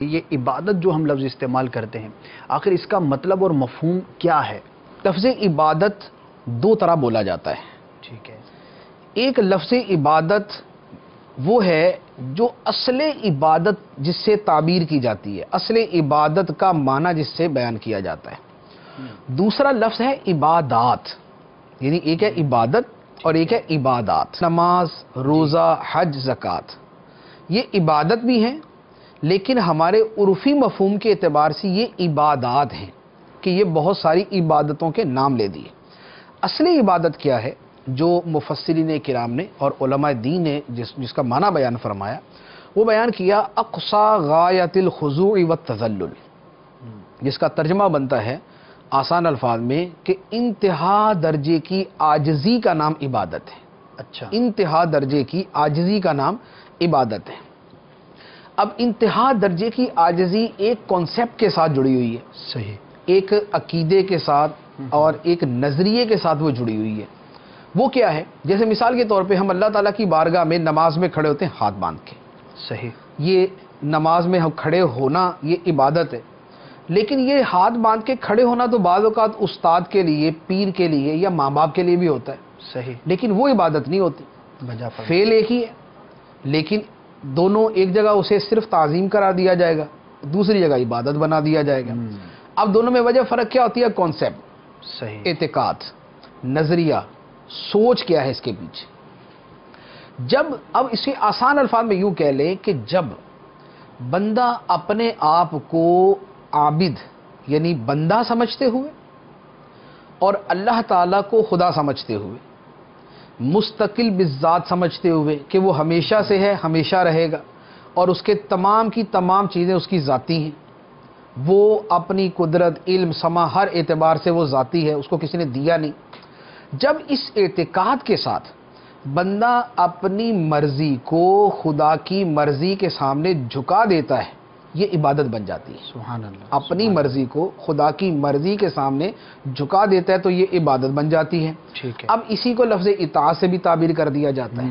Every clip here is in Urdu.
یہ عبادت جو ہم لفظ استعمال کرتے ہیں، آخر اس کا مطلب اور مفہوم کیا ہے؟ لفظ عبادت دو طرح بولا جاتا ہے۔ ٹھیک ہے۔ ایک لفظ عبادت وہ ہے جو اصل عبادت جس سے تعبیر کی جاتی ہے، اصل عبادت کا معنی جس سے بیان کیا جاتا ہے۔ دوسرا لفظ ہے عبادات، یعنی ایک ہے عبادت اور ایک ہے عبادات۔ نماز، روزہ، حج، زکوٰۃ یہ عبادت بھی ہیں، لیکن ہمارے عرفی مفہوم کے اعتبار سے یہ عبادات ہیں کہ یہ بہت ساری عبادتوں کے نام لے دیے۔ اصلی عبادت کیا ہے جو مفسرین کرام نے اور علماء دین نے جس کا معنی بیان فرمایا، وہ بیان کیا اقصی غایت الخضوع والتذلل، جس کا ترجمہ بنتا ہے آسان الفاظ میں کہ انتہا درجے کی عاجزی کا نام عبادت ہے۔ اچھا، انتہا درجے کی عاجزی کا نام عبادت ہے۔ اب انتہا درجے کی عاجزی ایک کانسیپٹ کے ساتھ جڑی ہوئی ہے، صحیح، ایک عقیدے کے ساتھ اور ایک نظریے کے ساتھ وہ جڑی ہوئی ہے۔ وہ کیا ہے؟ جیسے مثال کے طور پہ ہم اللہ تعالیٰ کی بارگاہ میں نماز میں کھڑے ہوتے ہیں ہاتھ باندھ کے، صحیح، یہ نماز میں ہم کھڑے ہونا یہ عبادت ہے۔ لیکن یہ ہاتھ باندھ کے کھڑے ہونا تو بعض اوقات استاد کے لیے، پیر کے لیے یا ماں باپ کے لیے بھی ہوتا ہے، صحیح، لیکن وہ عبادت نہیں ہوتی۔ بجا فرمایا۔ فعل ایک ہی ہے، لیکن دونوں ایک جگہ اسے صرف تعظیم قرار دیا جائے گا، دوسری جگہ عبادت بنا دیا جائے گا۔ اب دونوں میں وجہ فرق کیا ہوتی ہے؟ کانسیپٹ، صحیح، اعتقاد، نظریہ، سوچ کیا ہے اس کے پیچھے۔ جب اب اسے آسان الفاظ میں یوں کہہ لیں کہ جب بندہ اپنے آپ کو عابد یعنی بندہ سمجھتے ہوئے اور اللہ تعالیٰ کو خدا سمجھتے ہوئے، مستقل بالذات سمجھتے ہوئے کہ وہ ہمیشہ سے ہے، ہمیشہ رہے گا اور اس کے تمام کی تمام چیزیں اس کی ذاتی ہیں، وہ اپنی قدرت، علم، سماع ہر اعتبار سے وہ ذاتی ہے، اس کو کسی نے دیا نہیں۔ جب اس اعتقاد کے ساتھ بندہ اپنی مرضی کو خدا کی مرضی کے سامنے جھکا دیتا ہے، یہ عبادت بن جاتی ہے۔ سبحان اللہ، اپنی مرضی کو خدا کی مرضی کے سامنے جھکا دیتا ہے تو یہ عبادت بن جاتی ہے۔ ٹھیک ہے۔ اب اسی کو لفظ اطاعت سے بھی تعبیر کر دیا جاتا ہے۔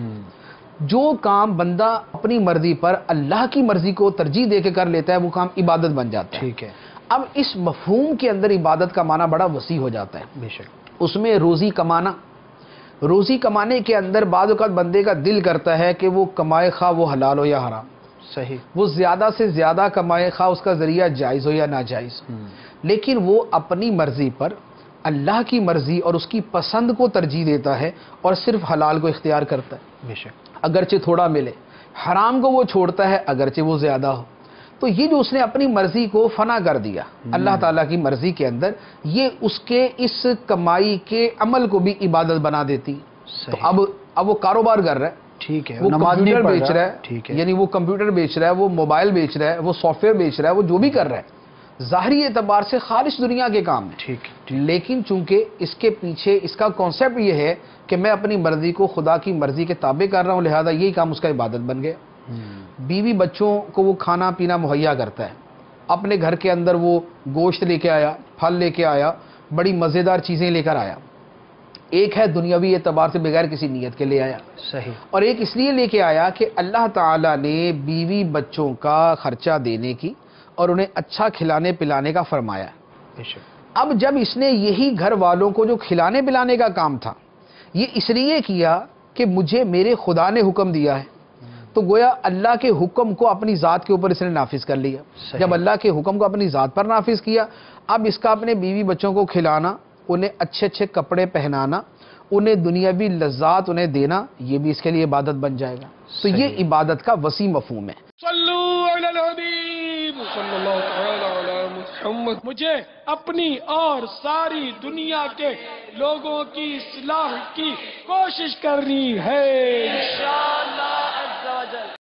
جو کام بندہ اپنی مرضی پر اللہ کی مرضی کو ترجیح دے کے کر لیتا ہے وہ کام عبادت بن جاتا ہے۔ ٹھیک ہے، اب اس مفہوم کے اندر عبادت کا معنی بڑا وسیع ہو جاتا ہے۔ بے شک، اس میں روزی کمانا، روزی کمانے کے اندر بعض اوقات بندے کا دل کرتا ہے کہ وہ کمائے خواہ وہ حلال ہو یا حرام، صحیح، وہ زیادہ سے زیادہ کمائے خواہ اس کا ذریعہ جائز ہو یا ناجائز، لیکن وہ اپنی مرضی پر اللہ کی مرضی اور اس کی پسند کو ترجیح دیتا ہے اور صرف حلال کو اختیار کرتا ہے، بے شک، اگرچہ تھوڑا ملے۔ حرام کو وہ چھوڑتا ہے اگرچہ وہ زیادہ ہو۔ تو یہ جو اس نے اپنی مرضی کو فنا کر دیا اللہ تعالیٰ کی مرضی کے اندر، یہ اس کے اس کمائی کے عمل کو بھی عبادت بنا دیتی۔ تو اب وہ کاروبار کر رہا ہے، ٹھیک ہے، وہ نماز نہیں کمپیوٹر پڑھ بیچ رہا ہے، ٹھیک ہے، یعنی وہ کمپیوٹر بیچ رہا ہے، وہ موبائل بیچ رہا ہے، وہ سافٹ ویئر بیچ رہا ہے، وہ جو بھی کر رہا ہے ظاہری اعتبار سے خالص دنیا کے کام ہے، ٹھیک، لیکن چونکہ اس کے پیچھے اس کا کانسیپٹ یہ ہے کہ میں اپنی مرضی کو خدا کی مرضی کے تابع کر رہا ہوں، لہذا یہی کام اس کا عبادت بن گیا۔ بیوی بچوں کو وہ کھانا پینا مہیا کرتا ہے، اپنے گھر کے اندر وہ گوشت لے کے آیا، پھل لے کے آیا، بڑی مزیدار چیزیں لے کر آیا۔ ایک ہے دنیاوی اعتبار سے بغیر کسی نیت کے لے آیا، صحیح، اور ایک اس لیے لے کے آیا کہ اللہ تعالیٰ نے بیوی بچوں کا خرچہ دینے کی اور انہیں اچھا کھلانے پلانے کا فرمایا۔ بے شک، اب جب اس نے یہی گھر والوں کو جو کھلانے پلانے کا کام تھا یہ اس لیے کیا کہ مجھے میرے خدا نے حکم دیا ہے، تو گویا اللہ کے حکم کو اپنی ذات کے اوپر اس نے نافذ کر لیا۔ صحیح، جب اللہ کے حکم کو اپنی ذات پر نافذ کیا، اب اس کا اپنے بیوی بچوں کو کھلانا، انہیں اچھے اچھے کپڑے پہنانا، انہیں دنیاوی لذات انہیں دینا، یہ بھی اس کے لیے عبادت بن جائے گا۔ تو یہ صحیح، عبادت کا وسیع مفہوم ہے۔ صلو علی الحبیب صلی اللہ تعالی علی محمد۔ مجھے اپنی اور ساری دنیا کے لوگوں کی اصلاح کی کوشش کرنی ہے۔